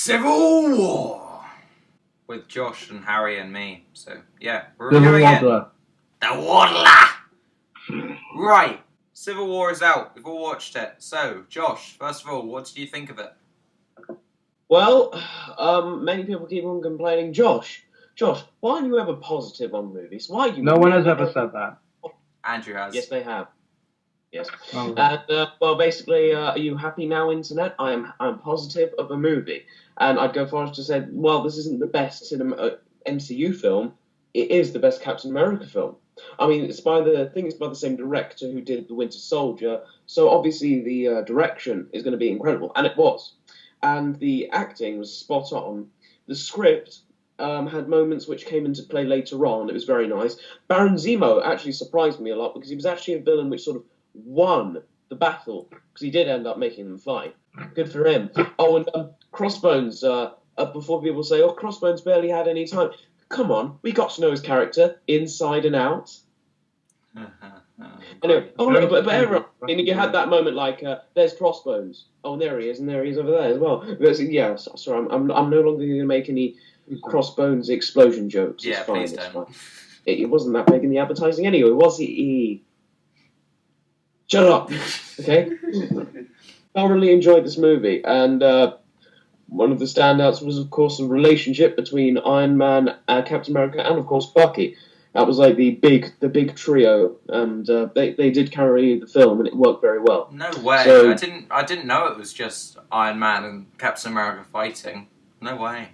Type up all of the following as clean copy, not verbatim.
Civil War with Josh and Harry and me. So yeah, we're reviewing it. The Waddler. Right, Civil War is out. We've all watched it. So Josh, first of all, what did you think of it? Well, many people keep on complaining. Josh, why aren't you ever positive on movies? Why are you? No one has ever said that. Andrew has. Yes, they have. Yes. Oh. And well, basically, are you happy now, Internet? I'm positive of a movie, and I'd go far as to say, well, this isn't the best MCU film. It is the best Captain America film. I mean, it's by the same director who did The Winter Soldier, so obviously the direction is going to be incredible, and it was. And the acting was spot on. The script had moments which came into play later on. It was very nice. Baron Zemo actually surprised me a lot because he was actually a villain which sort of won the battle because he did end up making them fight. Good for him. Oh, and Crossbones. Before people say, "Oh, Crossbones barely had any time." Come on, we got to know his character inside and out. Anyway, but everyone, you had that moment like, there's Crossbones. Oh, there he is, and there he is over there as well. Yeah, sorry, I'm no longer going to make any Crossbones explosion jokes. Yeah, it's fine, please it's don't. fine. It wasn't that big in the advertising anyway, was it? Shut up, okay? Thoroughly enjoyed this movie, and one of the standouts was, of course, the relationship between Iron Man, Captain America, and of course Bucky. That was like the big trio, and they did carry the film, and it worked very well. No way! So, I didn't know it was just Iron Man and Captain America fighting. No way.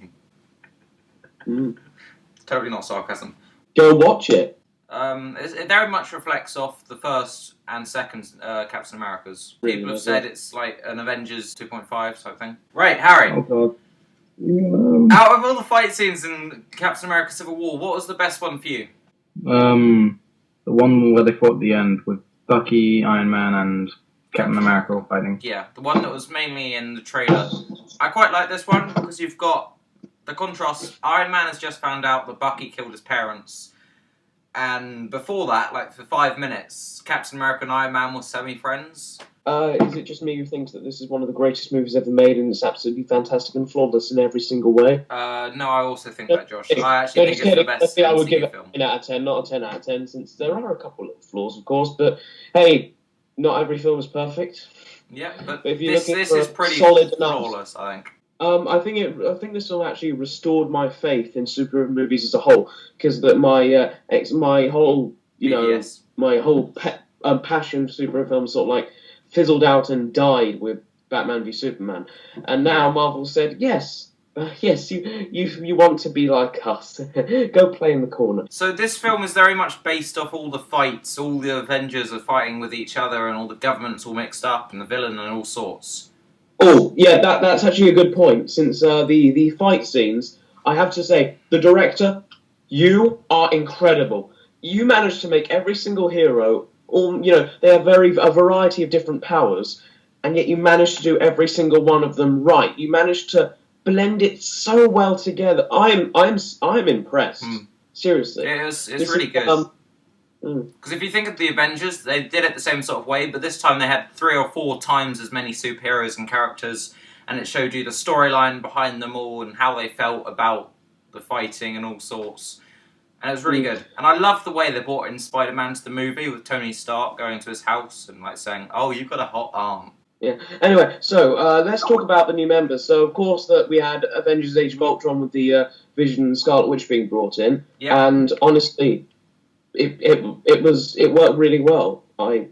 Totally not sarcasm. Go watch it. It very much reflects off the first and second Captain Americas. Really, People have said it's like an Avengers 2.5 type thing. Right, Harry. Oh god. Out of all the fight scenes in Captain America Civil War, what was the best one for you? The one where they fought at the end with Bucky, Iron Man, and Captain America all fighting. Yeah, the one that was mainly in the trailer. I quite like this one because you've got the contrast. Iron Man has just found out that Bucky killed his parents. And before that, like for 5 minutes, Captain America and Iron Man were semi-friends. Is it just me who thinks that this is one of the greatest movies ever made and it's absolutely fantastic and flawless in every single way? No, I also think that, Josh. I actually think it's the best I would give it film. a 10 out of 10, not a 10 out of 10, since there are a couple of flaws, of course, but hey, not every film is perfect. Yeah, but if you're this looking is for pretty solid flawless, I think. I think this film actually restored my faith in superhero movies as a whole, because that my whole passion for superhero films sort of like fizzled out and died with Batman v Superman, and now Marvel said yes, you want to be like us, go play in the corner. So this film is very much based off all the fights, all the Avengers are fighting with each other, and all the governments all mixed up, and the villain and all sorts. Oh, yeah, that's actually a good point, since the fight scenes, I have to say, the director, you are incredible. You managed to make every single hero, they have a variety of different powers, and yet you managed to do every single one of them right. You managed to blend it so well together. I'm impressed. Seriously. It's really good. Because if you think of the Avengers, they did it the same sort of way, but this time they had 3 or 4 times as many superheroes and characters, and it showed you the storyline behind them all and how they felt about the fighting and all sorts. And it was really good. And I love the way they brought in Spider-Man to the movie with Tony Stark going to his house and like saying, "Oh, you've got a hot arm." Yeah. Anyway, so let's talk about the new members. So of course that we had Avengers: Age of Ultron with the Vision and Scarlet Witch being brought in, and honestly, it worked really well. I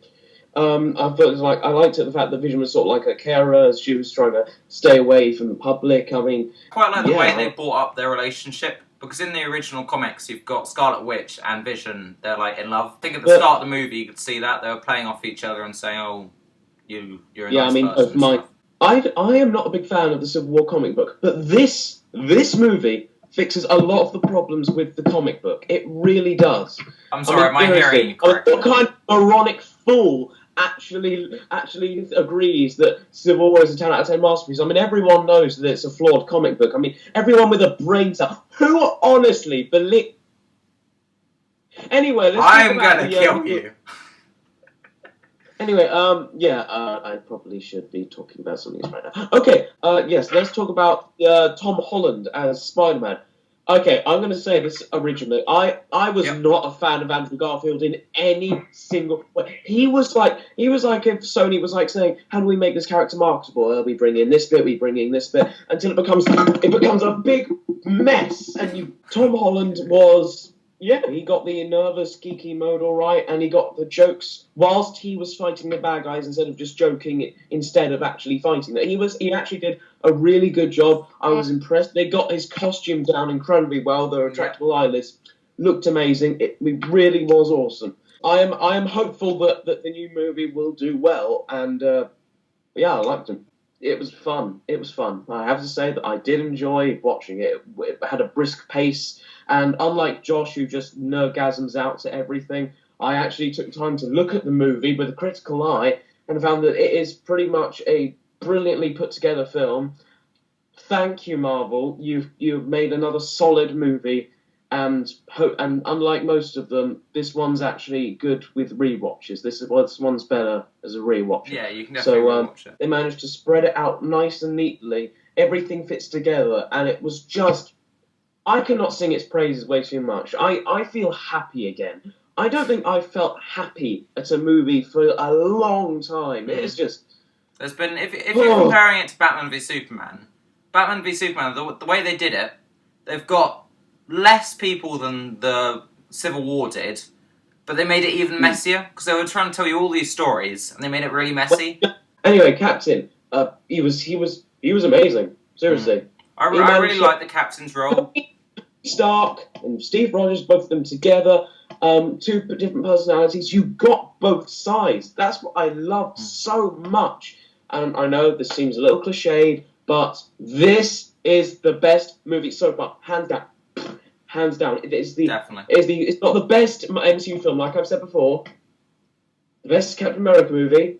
felt it was like I liked the fact that Vision was sort of like a carer. She was trying to stay away from the public. I mean, quite like the way they brought up their relationship. Because in the original comics, you've got Scarlet Witch and Vision. They're like in love. I think at the start of the movie, you could see that they were playing off each other and saying, "Oh, you're a nice person." I am not a big fan of the Civil War comic book, but this movie fixes a lot of the problems with the comic book. It really does. I'm sorry, am I hearing you correctly? What kind of moronic fool actually agrees that Civil War is a 10 out of 10 masterpiece? I mean, everyone knows that it's a flawed comic book. I mean, everyone with a brain cell. Who honestly believe... Anyway, let's I'm gonna kill you. Anyway, I probably should be talking about something else right now. Okay, yes, let's talk about Tom Holland as Spider-Man. Okay, I'm going to say this originally. I was not a fan of Andrew Garfield in any single way. He was like if Sony was like saying, "How do we make this character marketable? Well, we bring in this bit, we bring in this bit," until it becomes a big mess. And Tom Holland was. Yeah, he got the nervous, geeky mode all right, and he got the jokes whilst he was fighting the bad guys instead of just joking instead of actually fighting them. He actually did a really good job. I was impressed. They got his costume down incredibly well. The retractable eyelids looked amazing. It really was awesome. I am hopeful that the new movie will do well, and I liked him. It was fun. I have to say that I did enjoy watching it. It had a brisk pace. And unlike Josh, who just nerdgasms out to everything, I actually took time to look at the movie with a critical eye and found that it is pretty much a brilliantly put together film. Thank you, Marvel. You've made another solid movie, and unlike most of them, this one's actually good with rewatches. This one's better as a rewatch. Yeah, you can definitely rewatch it. They managed to spread it out nice and neatly. Everything fits together, and it was just. I cannot sing its praises way too much. I feel happy again. I don't think I've felt happy at a movie for a long time. It's just... There's been... If you're comparing it to Batman v Superman, the way they did it, they've got less people than the Civil War did, but they made it even messier, because they were trying to tell you all these stories, and they made it really messy. Anyway, Captain, he was amazing. Seriously. I really like the Captain's role. Stark and Steve Rogers, both of them together, two different personalities. You got both sides. That's what I loved so much. And I know this seems a little cliched, but this is the best movie so far, hands down. Hands down. Definitely. It's not the best MCU film, like I've said before. The best Captain America movie,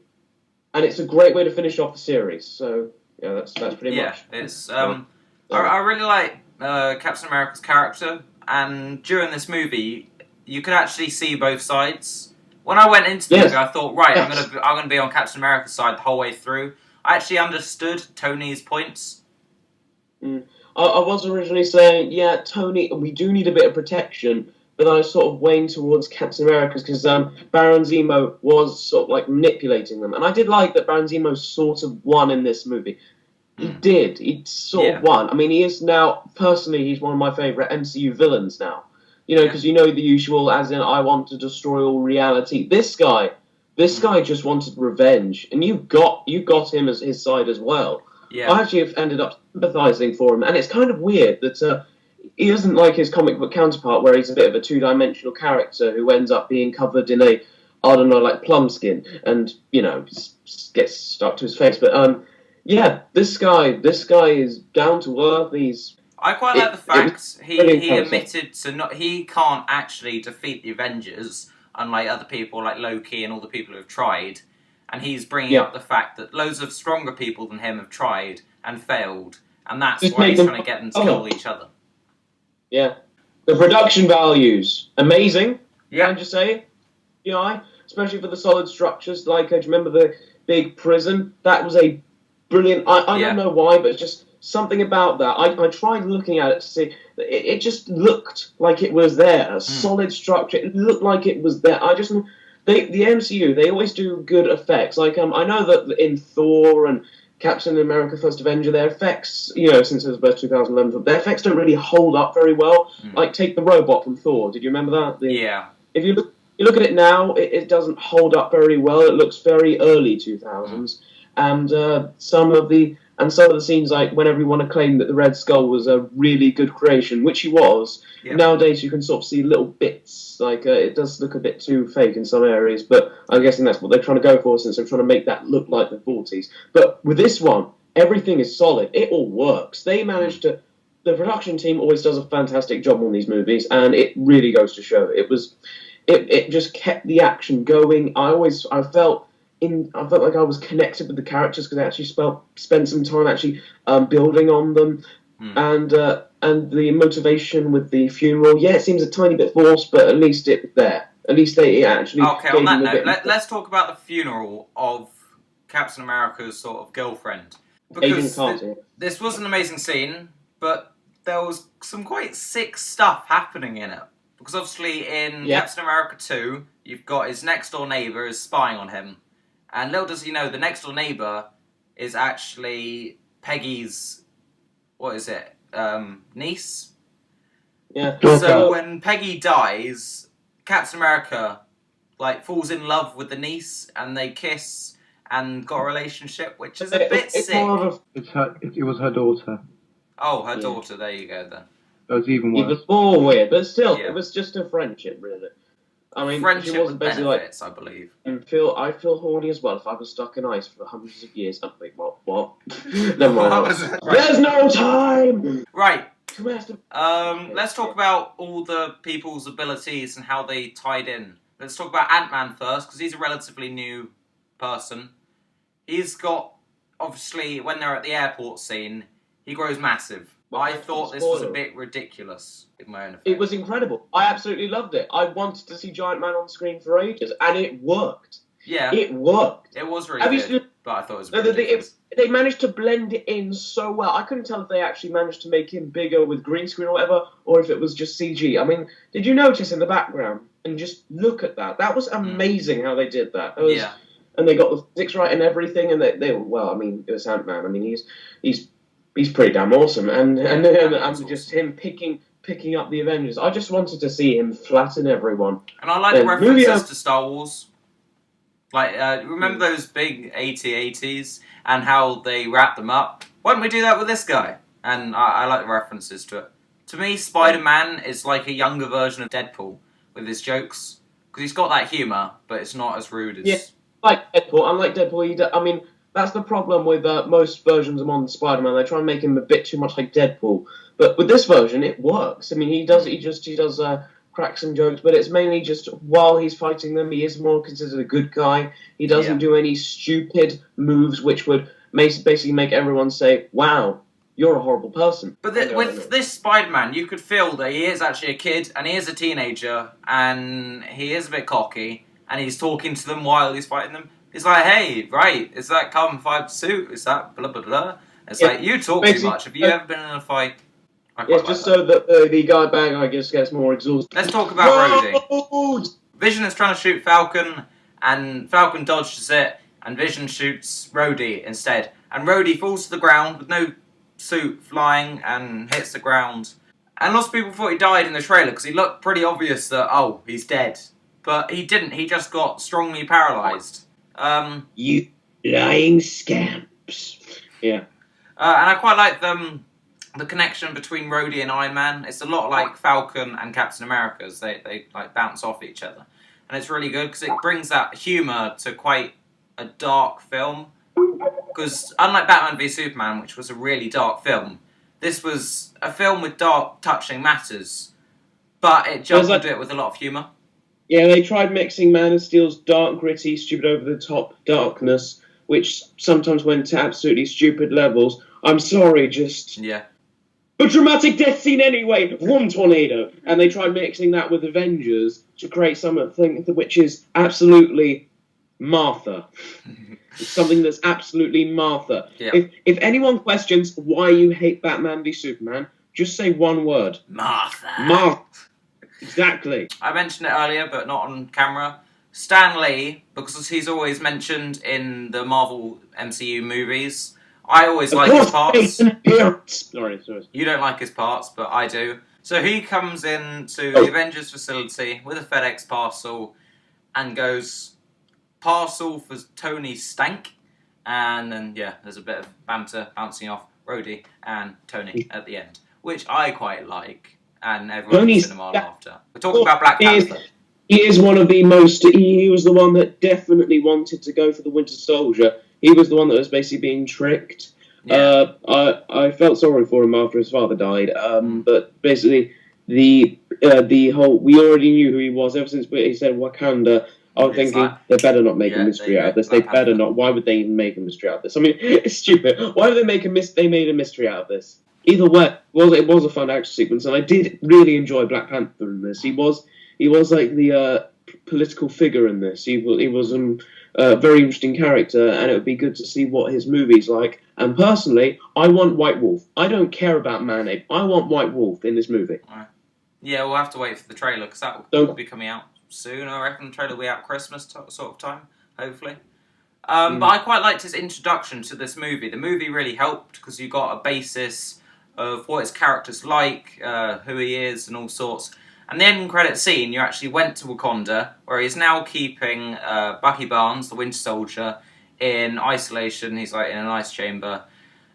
and it's a great way to finish off the series. So yeah, that's pretty much. Yeah, it's I really like Captain America's character, and during this movie, you could actually see both sides. When I went into the movie, I thought, right, I'm gonna be on Captain America's side the whole way through. I actually understood Tony's points. I was originally saying, yeah, Tony, we do need a bit of protection, but I was sort of weighing towards Captain America's because Baron Zemo was sort of like manipulating them, and I did like that Baron Zemo sort of won in this movie. He did. He sort of won. I mean, he is now, personally, he's one of my favourite MCU villains now. Because the usual, as in, I want to destroy all reality. This guy just wanted revenge, and you got him as his side as well. Yeah. I actually have ended up sympathising for him, and it's kind of weird that he isn't like his comic book counterpart, where he's a bit of a two-dimensional character who ends up being covered in a, I don't know, like plum skin, and, gets stuck to his face. But, yeah, this guy is down to earth. I quite like the fact he admitted to he can't actually defeat the Avengers, unlike other people like Loki and all the people who have tried. And he's bringing up the fact that loads of stronger people than him have tried and failed, and that's why he's trying to get them to kill each other. Yeah, the production values amazing. Yeah, can you say? Especially for the solid structures. Like, do you remember the big prison? That was a brilliant. I don't know why, but just something about that. I tried looking at it to see. It just looked like it was there. A solid structure. It looked like it was there. The MCU, they always do good effects. Like, I know that in Thor and Captain America: First Avenger, their effects, since it was best 2011, their effects don't really hold up very well. Like, take the robot from Thor. Did you remember that? Yeah. If you look at it now, it doesn't hold up very well. It looks very early 2000s. And some of the scenes, like when everyone acclaimed that the Red Skull was a really good creation, which he was, nowadays you can sort of see little bits. Like, it does look a bit too fake in some areas, but I'm guessing that's what they're trying to go for, since they're trying to make that look like the 40s. But with this one, everything is solid. It all works. They managed to... The production team always does a fantastic job on these movies, and it really goes to show. It just kept the action going. I felt like I was connected with the characters because I actually spent some time actually building on them, and the motivation with the funeral. Yeah, it seems a tiny bit forced, but at least it was there. At least they actually. Okay, gave on that him a note, bit. let's talk about the funeral of Captain America's sort of girlfriend. Agent Because Carter. this was an amazing scene, but there was some quite sick stuff happening in it. Because obviously in Captain America 2, you've got his next door neighbour is spying on him. And little does he know, the next door neighbour is actually Peggy's, niece? Yeah. So when Peggy dies, Captain America falls in love with the niece and they kiss and got a relationship, which is a bit sick. It was her daughter. Oh, her daughter, there you go then. That was even worse. Even more weird, but still, it was just a friendship, really. I mean, friendship she wasn't with basically benefits, I believe. I feel horny as well if I was stuck in ice for hundreds of years. I'm like, what? Never mind. There's no time! Right. Let's talk about all the people's abilities and how they tied in. Let's talk about Ant-Man first, because he's a relatively new person. He's got, obviously, when they're at the airport scene, he grows massive. I thought this was a bit ridiculous, in my own opinion. It was incredible. I absolutely loved it. I wanted to see Giant Man on screen for ages, and it worked. Yeah. It worked. It was really good, but I thought it was ridiculous. They managed to blend it in so well. I couldn't tell if they actually managed to make him bigger with green screen or whatever, or if it was just CG. I mean, did you notice in the background? And just look at that. That was amazing how they did that. And they got the physics right and everything, and they were, well, I mean, it was Ant-Man. I mean, he's pretty damn awesome. And just him picking up the Avengers. I just wanted to see him flatten everyone. And I like the references to Star Wars. Remember those big AT-ATs and how they wrap them up? Why don't we do that with this guy? And I like the references to it. To me, Spider-Man is like a younger version of Deadpool with his jokes. Because he's got that humour, but it's not as rude as... Yeah, like Deadpool. Unlike Deadpool, I mean, that's the problem with most versions of modern Spider-Man. They try and make him a bit too much like Deadpool. But with this version, it works. I mean, he does crack some jokes, but it's mainly just while he's fighting them, he is more considered a good guy. He doesn't do any stupid moves which would basically make everyone say, wow, you're a horrible person. But with this Spider-Man, you could feel that he is actually a kid, and he is a teenager, and he is a bit cocky, and he's talking to them while he's fighting them. He's like, hey, right, is that carbon fibre suit? Is that blah, blah, blah? It's like, you talk too much. Have you ever been in a fight? So that the guy bang, I guess, gets more exhausted. Let's talk about Rhodey. Vision is trying to shoot Falcon, and Falcon dodges it, and Vision shoots Rhodey instead. And Rhodey falls to the ground with no suit, flying, and hits the ground. And lots of people thought he died in the trailer, because he looked pretty obvious that, oh, he's dead. But he didn't. He just got strongly paralysed. You lying scamps. Yeah. And I quite like the connection between Rhodey and Iron Man. It's a lot like Falcon and Captain America's. They bounce off each other. And it's really good because it brings that humour to quite a dark film. Because unlike Batman v Superman, which was a really dark film, this was a film with dark, touching matters. But it juggled it with a lot of humour. Yeah, they tried mixing Man of Steel's dark, gritty, stupid, over-the-top darkness, which sometimes went to absolutely stupid levels. I'm sorry, just... Yeah. A dramatic death scene anyway! One tornado! And they tried mixing that with Avengers to create something which is absolutely Martha. Something that's absolutely Martha. Yeah. If anyone questions why you hate Batman v Superman, just say one word. Martha. Martha. Exactly. I mentioned it earlier, but not on camera. Stan Lee, because he's always mentioned in the Marvel MCU movies, I always like his parts. Sorry. You don't like his parts, but I do. So he comes into the Avengers facility with a FedEx parcel and goes, parcel for Tony Stank. And then, there's a bit of banter bouncing off Rhodey and Tony at the end, which I quite like. And everyone in the cinema after. We're talking about Black Panther. He is one of the most... He was the one that definitely wanted to go for the Winter Soldier. He was the one that was basically being tricked. Yeah. I felt sorry for him after his father died. But basically, the whole... We already knew who he was ever since he said Wakanda. I was thinking, they better not make a mystery out of this. They better not. Why would they even make a mystery out of this? I mean, it's stupid. Why would they make They made a mystery out of this? Either way, it was a fun action sequence, and I did really enjoy Black Panther in this. He was like the political figure in this. He was a very interesting character, and it would be good to see what his movie's like. And personally, I want White Wolf. I don't care about Man-Ape. I want White Wolf in this movie. Yeah, we'll have to wait for the trailer, because that will be coming out soon. I reckon the trailer will be out Christmas sort of time, hopefully. But I quite liked his introduction to this movie. The movie really helped, because you got a basis of what his character's like, who he is, and all sorts. And the end credit scene, you actually went to Wakanda, where he's now keeping Bucky Barnes, the Winter Soldier, in isolation. He's like in an ice chamber.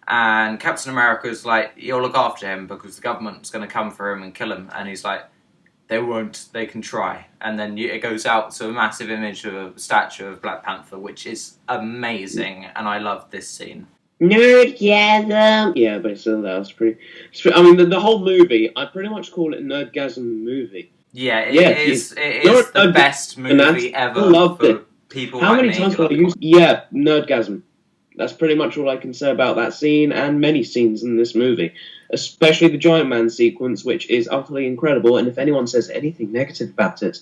And Captain America's like, you'll look after him because the government's going to come for him and kill him. And he's like, they won't, they can try. And then it goes out to a massive image of a statue of Black Panther, which is amazing. And I love this scene. Nerdgasm! Yeah, but still, that was pretty... I mean, the whole movie, I pretty much call it Nerdgasm movie. Yeah, it is the best movie ever for people How like many me times who have I used... Yeah, Nerdgasm. That's pretty much all I can say about that scene and many scenes in this movie. Especially the Giant Man sequence, which is utterly incredible, and if anyone says anything negative about it,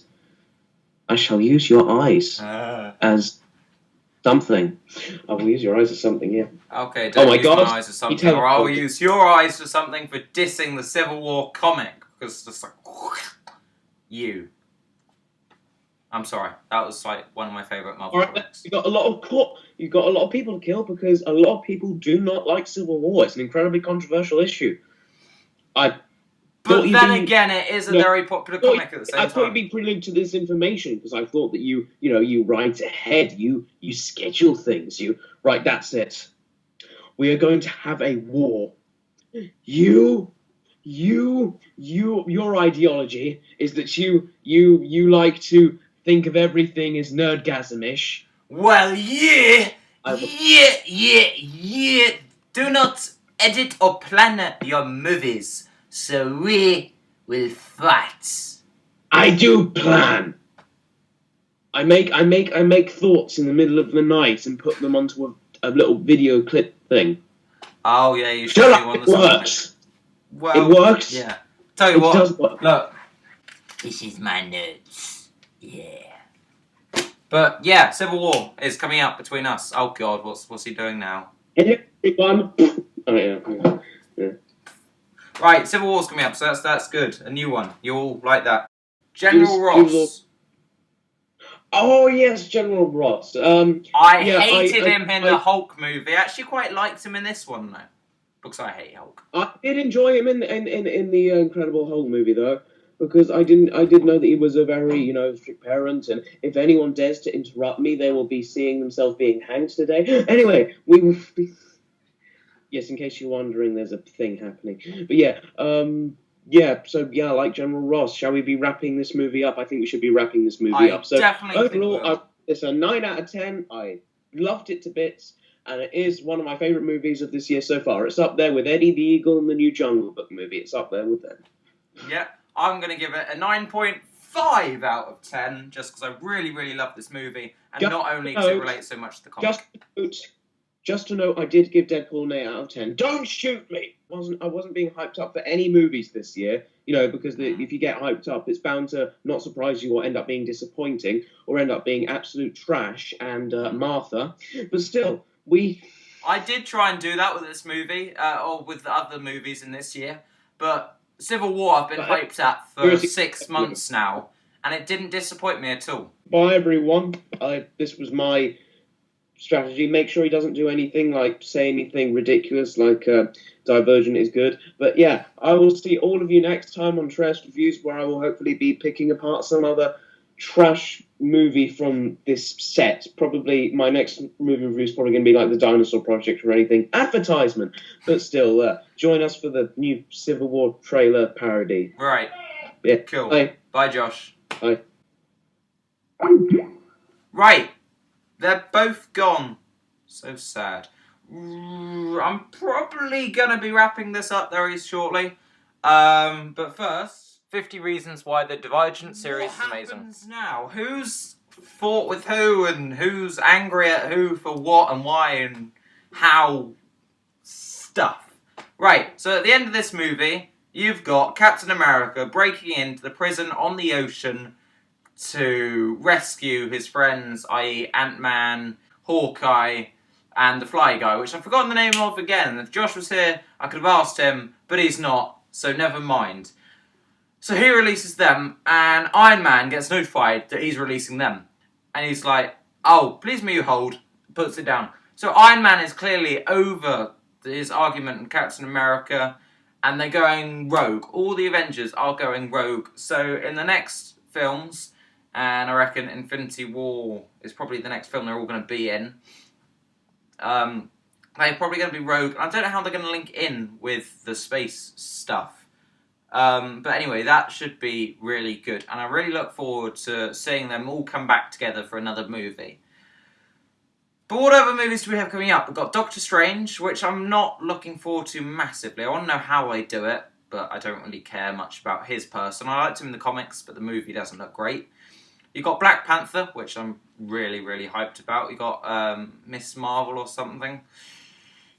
I shall use your eyes as... something. I will use your eyes as something, yeah. Okay, don't use my eyes as something, or I will use your eyes for something for dissing the Civil War comic, because it's just like, you. I'm sorry, that was like one of my favourite Marvel comics. You got a lot of people to kill because a lot of people do not like Civil War. It's an incredibly controversial issue. But then again, it is a very popular comic at the same time. I thought you'd be privy to this information because I thought that you write ahead, you schedule things, right. That's it. We are going to have a war. Your ideology is that you like to think of everything as nerdgasm-ish. Well, yeah. Do not edit or plan your movies. So we will fight. I do plan. I make thoughts in the middle of the night and put them onto a little video clip thing. Oh yeah, you should do one. It works. Well, it works. Yeah. Tell you what. Does work. Look, this is my notes. Yeah. But yeah, Civil War is coming out between us. Oh God, what's he doing now? Everyone. Oh yeah. Right, Civil War's coming up, so that's good. A new one. You all like that. General Ross. Oh yes, General Ross. I hated him in the Hulk movie. I actually quite liked him in this one though, because I hate Hulk. I did enjoy him in the Incredible Hulk movie though, because I did know that he was a very strict parent, and if anyone dares to interrupt me, they will be seeing themselves being hanged today. Anyway, we will be. Yes, in case you're wondering, there's a thing happening. But yeah, I like General Ross. Shall we be wrapping this movie up? I think we should be wrapping this movie up. So definitely overall, it's a 9 out of 10. I loved it to bits, and it is one of my favourite movies of this year so far. It's up there with Eddie the Eagle and the new Jungle Book movie. It's up there with them. Yeah, I'm going to give it a 9.5 out of 10, just because I really, really love this movie, and not only because it relates so much to the comic. Just to note, I did give Deadpool an 8 out of 10. Don't shoot me! I wasn't being hyped up for any movies this year, because if you get hyped up, it's bound to not surprise you or end up being disappointing or end up being absolute trash and Martha. But still, I did try and do that with this movie, or with the other movies in this year, but Civil War I've been hyped at for 6 months now, and it didn't disappoint me at all. Bye, everyone. This was my strategy. Make sure he doesn't do anything like say anything ridiculous like Divergent is good. But yeah, I will see all of you next time on Trayoss Reviews, where I will hopefully be picking apart some other trash movie from this set. Probably my next movie review is probably going to be like the Dinosaur Project or anything. Advertisement! But still, join us for the new Civil War trailer parody. Right. Yeah. Cool. Bye. Bye, Josh. Bye. Right. They're both gone. So sad. I'm probably going to be wrapping this up very shortly. But first, 50 reasons why the Divergent series is amazing. What happens now? Who's fought with who, and who's angry at who for what and why and how stuff. Right, so at the end of this movie, you've got Captain America breaking into the prison on the ocean to rescue his friends, i.e. Ant-Man, Hawkeye, and the Fly Guy, which I've forgotten the name of again. If Josh was here, I could have asked him, but he's not, so never mind. So he releases them, and Iron Man gets notified that he's releasing them. And he's like, oh, please may you hold, puts it down. So Iron Man is clearly over his argument with Captain America, and they're going rogue. All the Avengers are going rogue. So in the next films, and I reckon Infinity War is probably the next film they're all going to be in, they're probably going to be rogue. I don't know how they're going to link in with the space stuff. But anyway, that should be really good. And I really look forward to seeing them all come back together for another movie. But what other movies do we have coming up? We've got Doctor Strange, which I'm not looking forward to massively. I want to know how they do it, but I don't really care much about his person. I liked him in the comics, but the movie doesn't look great. You've got Black Panther, which I'm really, really hyped about. You've got Miss Marvel or something,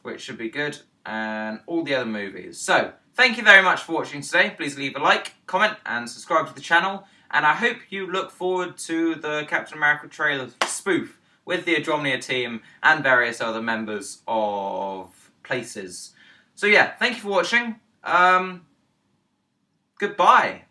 which should be good. And all the other movies. So, thank you very much for watching today. Please leave a like, comment, and subscribe to the channel. And I hope you look forward to the Captain America trailer spoof with the Adromnia team and various other members of Places. So yeah, thank you for watching. Goodbye.